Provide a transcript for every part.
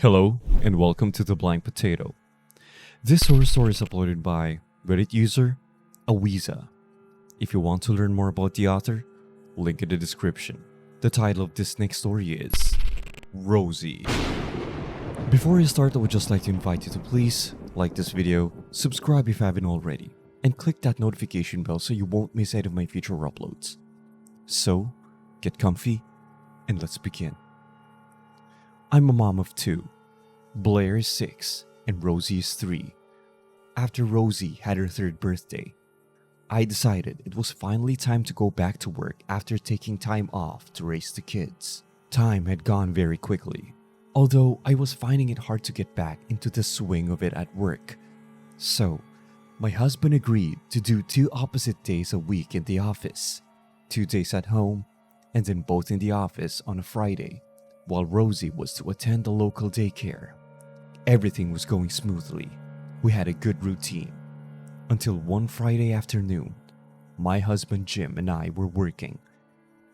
Hello, and welcome to The Blank Potato. This horror story is uploaded by Reddit user aweezah. If you want to learn more about the author, link in the description. The title of this next story is Rosie. Before I start, I would just like to invite you to please like this video, subscribe if you haven't already, and click that notification bell so you won't miss any of my future uploads. So, get comfy, and let's begin. I'm a mom of two. Blair is 6 and Rosie is 3. After Rosie had her 3rd birthday, I decided it was finally time to go back to work after taking time off to raise the kids. Time had gone very quickly, although I was finding it hard to get back into the swing of it at work. So, my husband agreed to do 2 opposite days a week in the office, 2 days at home, and then both in the office on a Friday, while Rosie was to attend the local daycare. Everything was going smoothly. We had a good routine. Until one Friday afternoon, my husband Jim and I were working.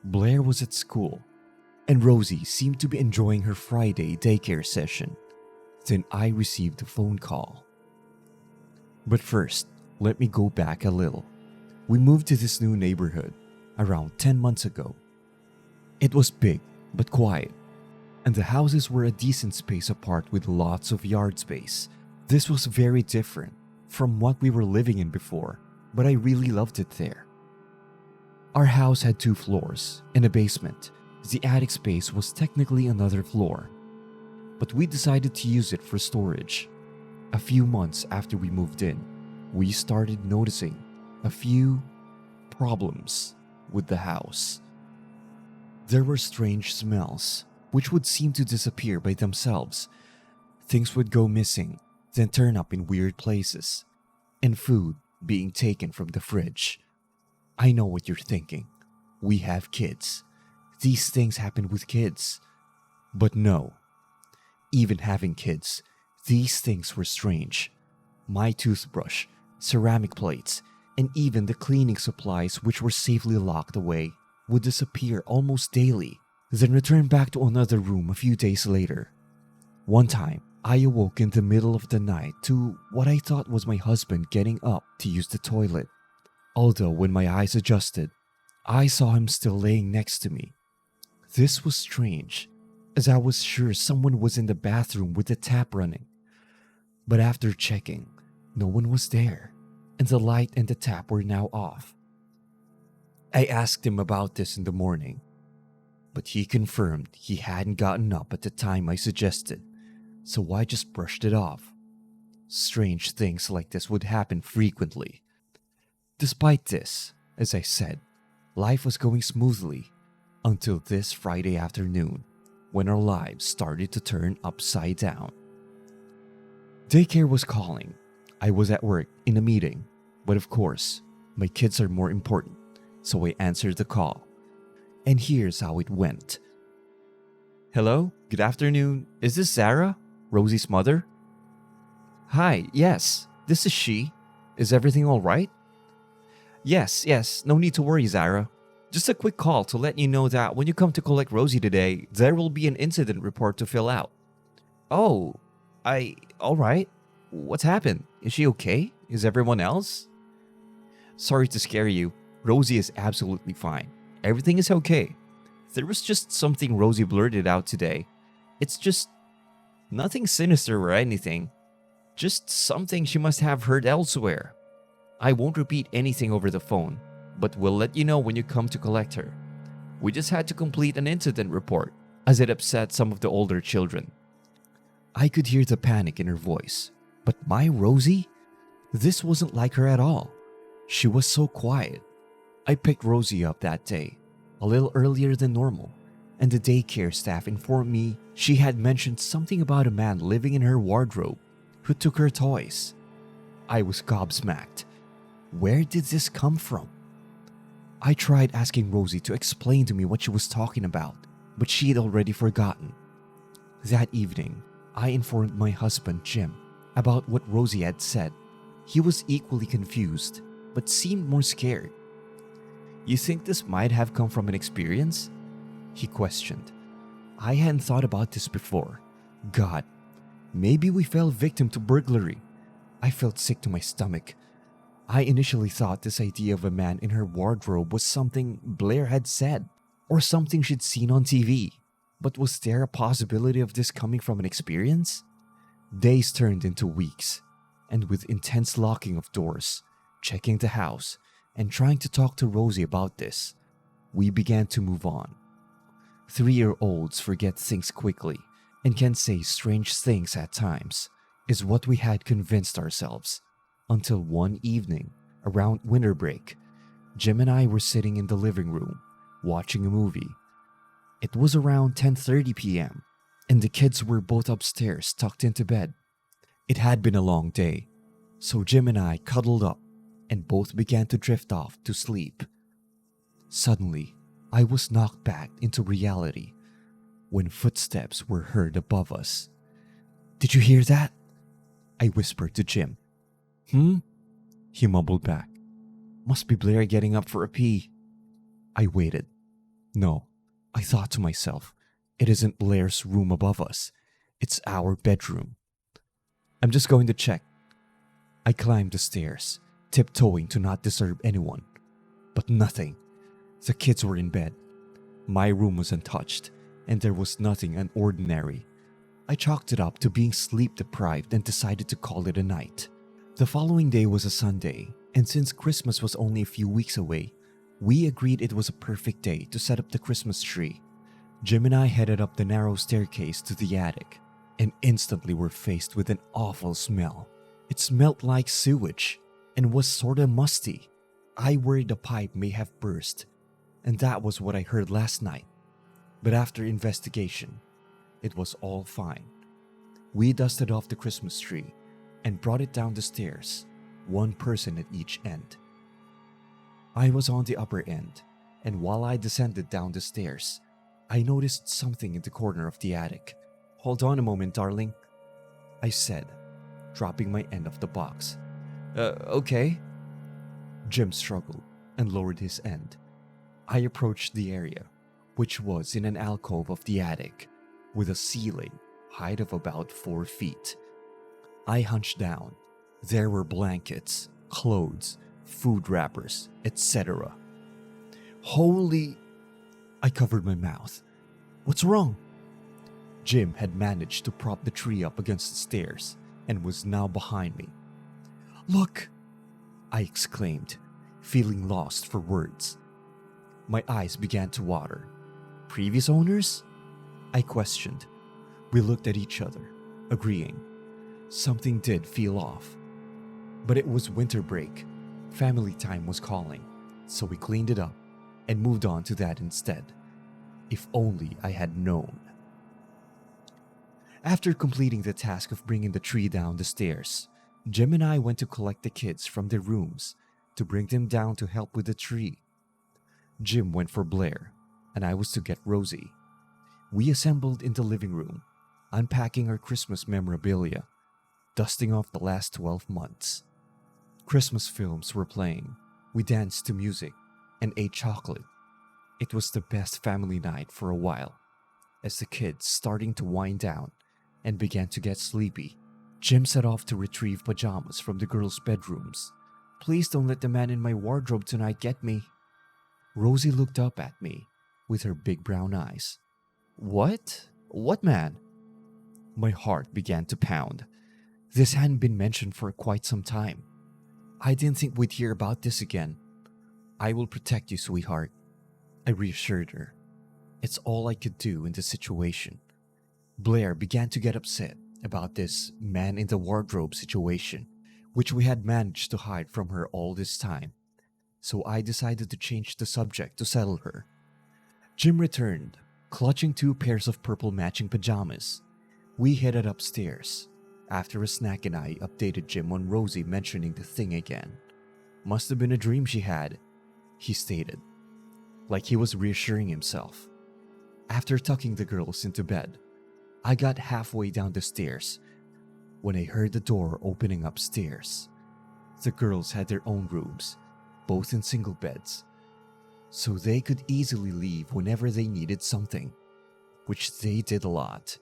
Blair was at school, and Rosie seemed to be enjoying her Friday daycare session. Then I received a phone call. But first, let me go back a little. We moved to this new neighborhood around 10 months ago. It was big but quiet, and the houses were a decent space apart with lots of yard space. This was very different from what we were living in before, but I really loved it there. Our house had 2 floors and a basement. The attic space was technically another floor, but we decided to use it for storage. A few months after we moved in, we started noticing a few problems with the house. There were strange smells, which would seem to disappear by themselves. Things would go missing, then turn up in weird places, and food being taken from the fridge. I know what you're thinking. We have kids. These things happen with kids. But no. Even having kids, these things were strange. My toothbrush, ceramic plates, and even the cleaning supplies which were safely locked away would disappear almost daily, then return back to another room a few days later. One time, I awoke in the middle of the night to what I thought was my husband getting up to use the toilet. Although when my eyes adjusted, I saw him still laying next to me. This was strange, as I was sure someone was in the bathroom with the tap running. But after checking, no one was there, and the light and the tap were now off. I asked him about this in the morning, but he confirmed he hadn't gotten up at the time I suggested, so I just brushed it off. Strange things like this would happen frequently. Despite this, as I said, life was going smoothly until this Friday afternoon, when our lives started to turn upside down. Daycare was calling. I was at work in a meeting, but of course, my kids are more important, so I answered the call. And here's how it went. Hello, good afternoon. Is this Sarah, Rosie's mother? Hi, yes, this is she. Is everything all right? Yes, no need to worry, Zara. Just a quick call to let you know that when you come to collect Rosie today, there will be an incident report to fill out. Oh, all right. What's happened? Is she okay? Is everyone else? Sorry to scare you. Rosie is absolutely fine. Everything is okay. There was just something Rosie blurted out today. It's just nothing sinister or anything. Just something she must have heard elsewhere. I won't repeat anything over the phone, but we'll let you know when you come to collect her. We just had to complete an incident report, as it upset some of the older children. I could hear the panic in her voice, but my Rosie? This wasn't like her at all. She was so quiet. I picked Rosie up that day, a little earlier than normal, and the daycare staff informed me she had mentioned something about a man living in her wardrobe who took her toys. I was gobsmacked. Where did this come from? I tried asking Rosie to explain to me what she was talking about, but she had already forgotten. That evening, I informed my husband Jim about what Rosie had said. He was equally confused, but seemed more scared. You think this might have come from an experience? He questioned. I hadn't thought about this before. God, Maybe we fell victim to burglary. I felt sick to my stomach. I initially thought this idea of a man in her wardrobe was something Blair had said, or something she'd seen on TV. But was there a possibility of this coming from an experience? Days turned into weeks, and with intense locking of doors, checking the house, and trying to talk to Rosie about this, we began to move on. 3-year-olds forget things quickly and can say strange things at times, is what we had convinced ourselves. Until one evening, around winter break, Jim and I were sitting in the living room, watching a movie. It was around 10:30 p.m., and the kids were both upstairs tucked into bed. It had been a long day, so Jim and I cuddled up and both began to drift off to sleep. Suddenly, I was knocked back into reality when footsteps were heard above us. "Did you hear that?" I whispered to Jim. He mumbled back. "Must be Blair getting up for a pee." I waited. No, I thought to myself, it isn't Blair's room above us. It's our bedroom. "I'm just going to check." I climbed the stairs, tiptoeing to not disturb anyone. But nothing. The kids were in bed. My room was untouched, and there was nothing unordinary. I chalked it up to being sleep deprived and decided to call it a night. The following day was a Sunday, and since Christmas was only a few weeks away, we agreed it was a perfect day to set up the Christmas tree. Jim and I headed up the narrow staircase to the attic, and instantly were faced with an awful smell. It smelled like sewage, and was sorta musty. I worried the pipe may have burst, and that was what I heard last night. But after investigation, it was all fine. We dusted off the Christmas tree and brought it down the stairs, one person at each end. I was on the upper end, and while I descended down the stairs, I noticed something in the corner of the attic. "Hold on a moment, darling," I said, dropping my end of the box. Okay." Jim struggled and lowered his end. I approached the area, which was in an alcove of the attic, with a ceiling height of about 4 feet. I hunched down. There were blankets, clothes, food wrappers, etc. Holy... I covered my mouth. "What's wrong?" Jim had managed to prop the tree up against the stairs and was now behind me. "Look!" I exclaimed, feeling lost for words. My eyes began to water. "Previous owners?" I questioned. We looked at each other, agreeing. Something did feel off. But it was winter break. Family time was calling, so we cleaned it up and moved on to that instead. If only I had known. After completing the task of bringing the tree down the stairs, Jim and I went to collect the kids from their rooms to bring them down to help with the tree. Jim went for Blair, and I was to get Rosie. We assembled in the living room, unpacking our Christmas memorabilia, dusting off the last 12 months. Christmas films were playing. We danced to music and ate chocolate. It was the best family night for a while. As the kids starting to wind down and began to get sleepy, Jim set off to retrieve pajamas from the girls' bedrooms. "Please don't let the man in my wardrobe tonight get me." Rosie looked up at me with her big brown eyes. "What? What man?" My heart began to pound. This hadn't been mentioned for quite some time. I didn't think we'd hear about this again. "I will protect you, sweetheart," I reassured her. It's all I could do in this situation. Blair began to get upset about this man in the wardrobe situation, which we had managed to hide from her all this time. So I decided to change the subject to settle her. Jim returned, clutching 2 pairs of purple matching pajamas. We headed upstairs. After a snack and I updated Jim on Rosie mentioning the thing again. "Must have been a dream she had," he stated, like he was reassuring himself. After tucking the girls into bed, I got halfway down the stairs when I heard the door opening upstairs. The girls had their own rooms, both in single beds, so they could easily leave whenever they needed something, which they did a lot.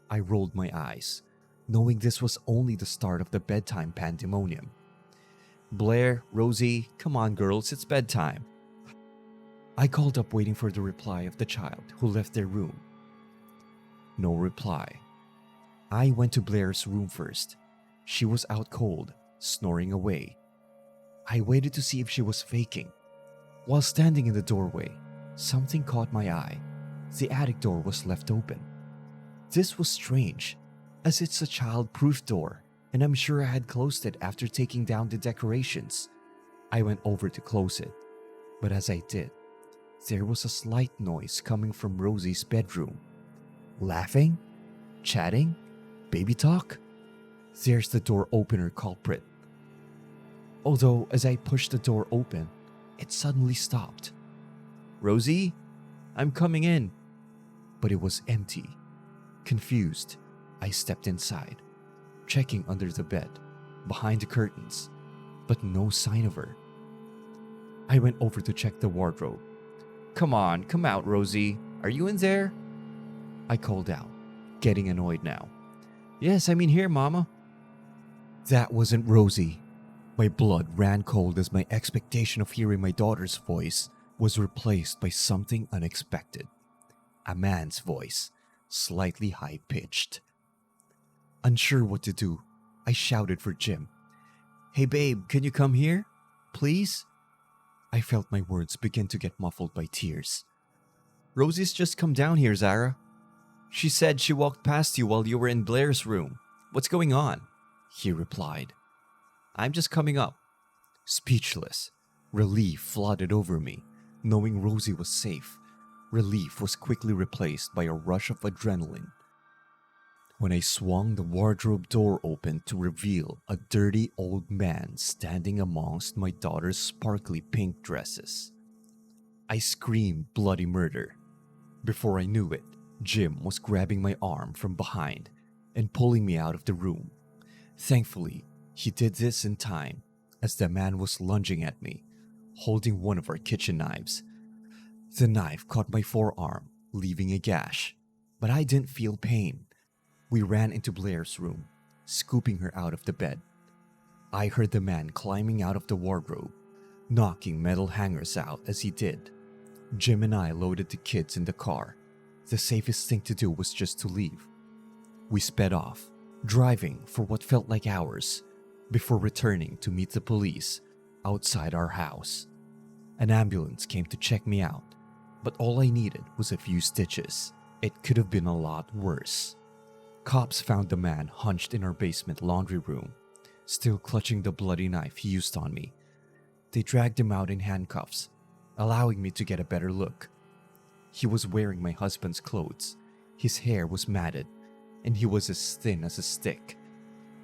I rolled my eyes, knowing this was only the start of the bedtime pandemonium. "Blair, Rosie, come on girls, it's bedtime." I called up waiting for the reply of the child who left their room. No reply. I went to Blair's room first. She was out cold, snoring away. I waited to see if she was faking. While standing in the doorway, something caught my eye. The attic door was left open. This was strange, as it's a child-proof door, and I'm sure I had closed it after taking down the decorations. I went over to close it, but as I did, there was a slight noise coming from Rosie's bedroom. Laughing? Chatting? Baby talk? There's the door opener culprit. Although, as I pushed the door open, it suddenly stopped. "Rosie, I'm coming in." But it was empty. Confused, I stepped inside, checking under the bed, behind the curtains, but no sign of her. I went over to check the wardrobe. "Come on, come out, Rosie. Are you in there?" I called out, getting annoyed now. "Yes, I'm in here, Mama." That wasn't Rosie. My blood ran cold as my expectation of hearing my daughter's voice was replaced by something unexpected. A man's voice, slightly high-pitched. Unsure what to do, I shouted for Jim. "Hey babe, can you come here? Please?" I felt my words begin to get muffled by tears. "Rosie's just come down here, Zara. She said she walked past you while you were in Blair's room. What's going on?" he replied. "I'm just coming up." Speechless, relief flooded over me, knowing Rosie was safe. Relief was quickly replaced by a rush of adrenaline. When I swung the wardrobe door open to reveal a dirty old man standing amongst my daughter's sparkly pink dresses, I screamed bloody murder. Before I knew it, Jim was grabbing my arm from behind and pulling me out of the room. Thankfully, he did this in time, as the man was lunging at me, holding one of our kitchen knives. The knife caught my forearm, leaving a gash, but I didn't feel pain. We ran into Blair's room, scooping her out of the bed. I heard the man climbing out of the wardrobe, knocking metal hangers out as he did. Jim and I loaded the kids in the car. The safest thing to do was just to leave. We sped off, driving for what felt like hours, before returning to meet the police outside our house. An ambulance came to check me out, but all I needed was a few stitches. It could have been a lot worse. Cops found the man hunched in our basement laundry room, still clutching the bloody knife he used on me. They dragged him out in handcuffs, allowing me to get a better look. He was wearing my husband's clothes. His hair was matted, and he was as thin as a stick.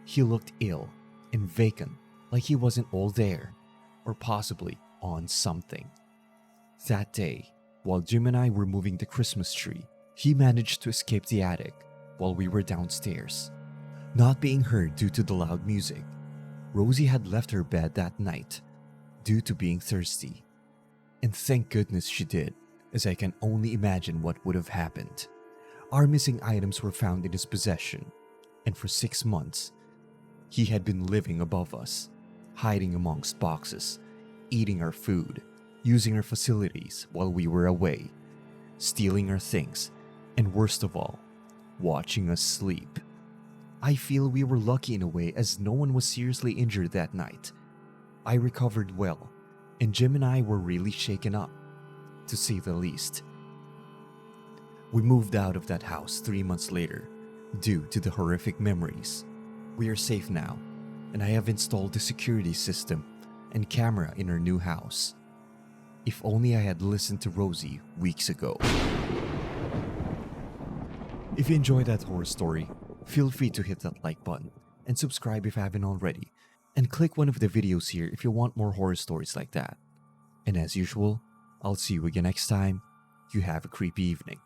He looked ill and vacant, like he wasn't all there, or possibly on something. That day, while Jim and I were moving the Christmas tree, he managed to escape the attic while we were downstairs, not being heard due to the loud music. Rosie had left her bed that night due to being thirsty, and thank goodness she did, as I can only imagine what would have happened. Our missing items were found in his possession, and for 6 months, he had been living above us, hiding amongst boxes, eating our food, using our facilities while we were away, stealing our things, and worst of all, watching us sleep. I feel we were lucky in a way, as no one was seriously injured that night. I recovered well, and Jim and I were really shaken up, to say the least. We moved out of that house 3 months later, due to the horrific memories. We are safe now, and I have installed the security system and camera in our new house. If only I had listened to Rosie weeks ago. If you enjoyed that horror story, feel free to hit that like button and subscribe if you haven't already, and click one of the videos here if you want more horror stories like that. And as usual, I'll see you again next time. You have a creepy evening.